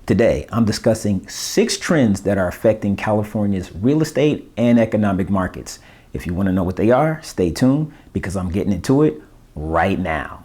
Today, I'm discussing 6 trends that are affecting California's real estate and economic markets. If you want to know what they are, stay tuned because I'm getting into it right now.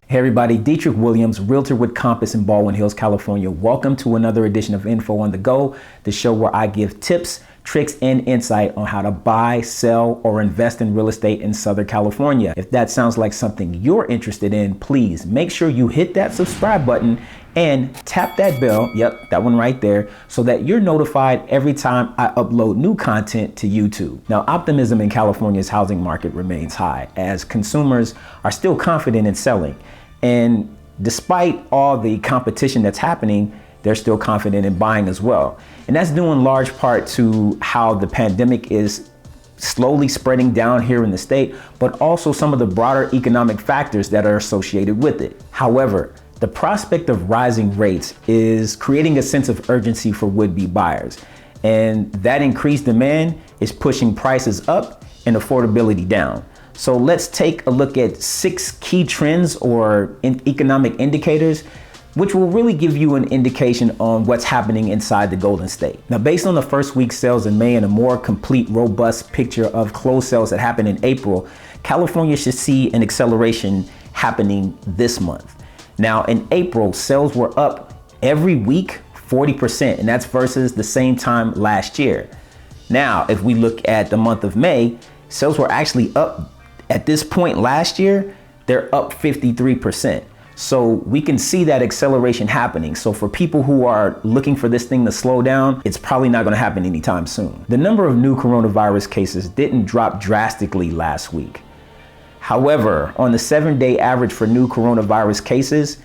Hey everybody, Dietric Williams, realtor with Compass in Baldwin Hills, California. Welcome to another edition of Info on the Go, the show where I give tips, tricks, and insight on how to buy, sell, or invest in real estate in Southern California. If that sounds like something you're interested in, please make sure you hit that subscribe button and tap that bell, yep, that one right there, so that you're notified every time I upload new content to YouTube. Now, optimism in California's housing market remains high as consumers are still confident in selling. And despite all the competition that's happening, they're still confident in buying as well. And that's due in large part to how the pandemic is slowly spreading down here in the state, but also some of the broader economic factors that are associated with it. However, the prospect of rising rates is creating a sense of urgency for would-be buyers. And that increased demand is pushing prices up and affordability down. So let's take a look at 6 key trends or economic indicators which will really give you an indication on what's happening inside the Golden State. Now, based on the first week's sales in May and a more complete, robust picture of closed sales that happened in April, California should see an acceleration happening this month. Now, in April, sales were up every week 40%, and that's versus the same time last year. Now, if we look at the month of May, sales were actually up at this point last year, they're up 53%. So we can see that acceleration happening. So for people who are looking for this thing to slow down, it's probably not going to happen anytime soon. The number of new coronavirus cases didn't drop drastically last week. However, on the 7-day average for new coronavirus cases,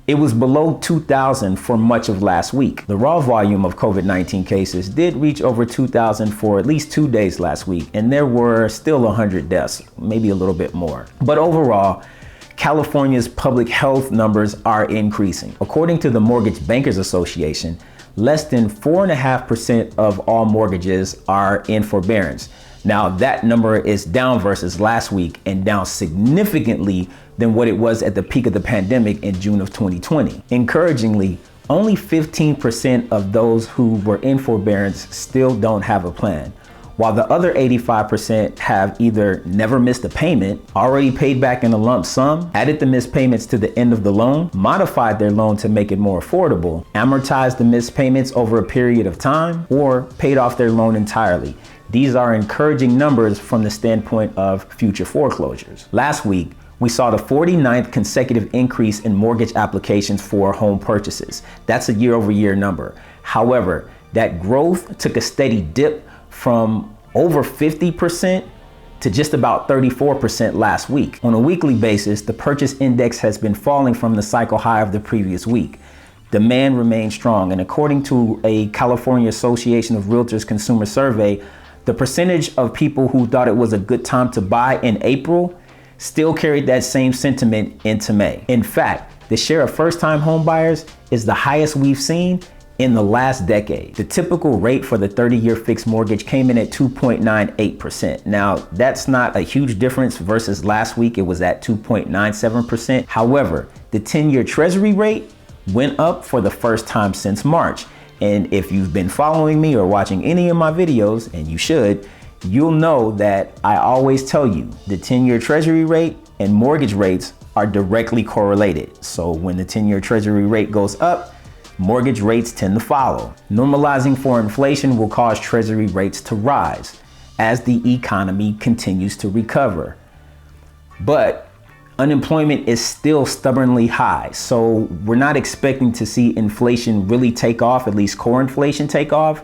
it was below 2,000 for much of last week. The raw volume of COVID-19 cases did reach over 2,000 for at least 2 days last week, and there were still 100 deaths, maybe a little bit more. But overall, California's public health numbers are increasing. According to the Mortgage Bankers Association, less than 4.5% of all mortgages are in forbearance. Now, that number is down versus last week and down significantly than what it was at the peak of the pandemic in June of 2020. Encouragingly, only 15% of those who were in forbearance still don't have a plan, while the other 85% have either never missed a payment, already paid back in a lump sum, added the missed payments to the end of the loan, modified their loan to make it more affordable, amortized the missed payments over a period of time, or paid off their loan entirely. These are encouraging numbers from the standpoint of future foreclosures. Last week, we saw the 49th consecutive increase in mortgage applications for home purchases. That's a year-over-year number. However, that growth took a steady dip from over 50% to just about 34% last week. On a weekly basis, the purchase index has been falling from the cycle high of the previous week. Demand remains strong, and according to a California Association of Realtors consumer survey, the percentage of people who thought it was a good time to buy in April still carried that same sentiment into May. In fact, the share of first-time home buyers is the highest we've seen in the last decade. The typical rate for the 30-year fixed mortgage came in at 2.98%. Now, that's not a huge difference versus last week. It was at 2.97%. However, the 10-year treasury rate went up for the first time since March. And if you've been following me or watching any of my videos, and you should, you'll know that I always tell you the 10-year treasury rate and mortgage rates are directly correlated. So when the 10-year treasury rate goes up, mortgage rates tend to follow. Normalizing for inflation will cause treasury rates to rise as the economy continues to recover. But unemployment is still stubbornly high, so we're not expecting to see inflation really take off, at least core inflation take off,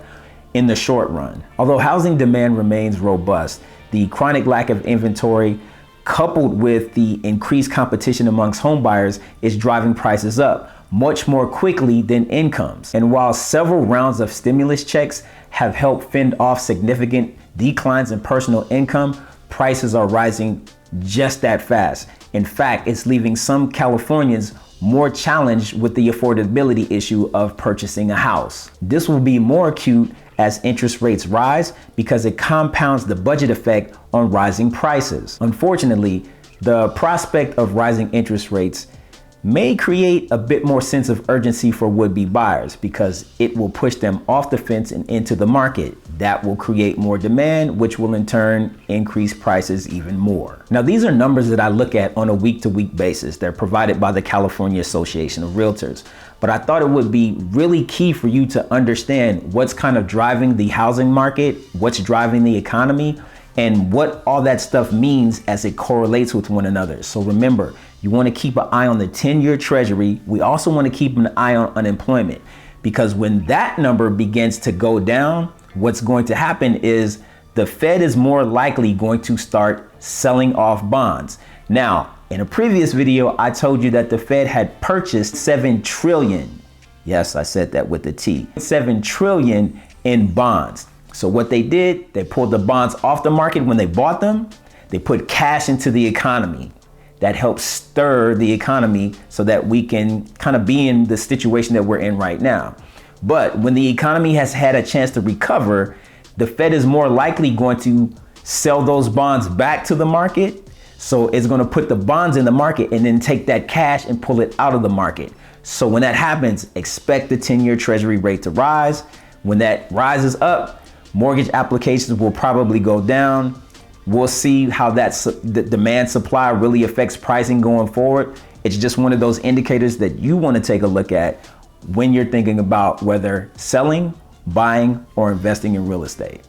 in the short run. Although housing demand remains robust, the chronic lack of inventory coupled with the increased competition amongst home buyers is driving prices up much more quickly than incomes. And while several rounds of stimulus checks have helped fend off significant declines in personal income, prices are rising just that fast. In fact, it's leaving some Californians more challenged with the affordability issue of purchasing a house. This will be more acute as interest rates rise because it compounds the budget effect on rising prices. Unfortunately, the prospect of rising interest rates may create a bit more sense of urgency for would-be buyers because it will push them off the fence and into the market. That will create more demand, which will in turn increase prices even more. Now, these are numbers that I look at on a week-to-week basis. They're provided by the California Association of Realtors. But I thought it would be really key for you to understand what's kind of driving the housing market, what's driving the economy, and what all that stuff means as it correlates with one another. So remember, you want to keep an eye on the 10-year treasury. We also want to keep an eye on unemployment, because when that number begins to go down, what's going to happen is the Fed is more likely going to start selling off bonds. Now, in a previous video, I told you that the Fed had purchased 7 trillion. Yes, I said that with the T. 7 trillion in bonds. So what they did, they pulled the bonds off the market when they bought them. They put cash into the economy. That helps stir the economy so that we can kind of be in the situation that we're in right now. But when the economy has had a chance to recover, the Fed is more likely going to sell those bonds back to the market. So it's going to put the bonds in the market and then take that cash and pull it out of the market. So when that happens, expect the 10-year treasury rate to rise. When that rises up, mortgage applications will probably go down. We'll see how the demand supply really affects pricing going forward. It's just one of those indicators that you want to take a look at when you're thinking about whether selling, buying, or investing in real estate.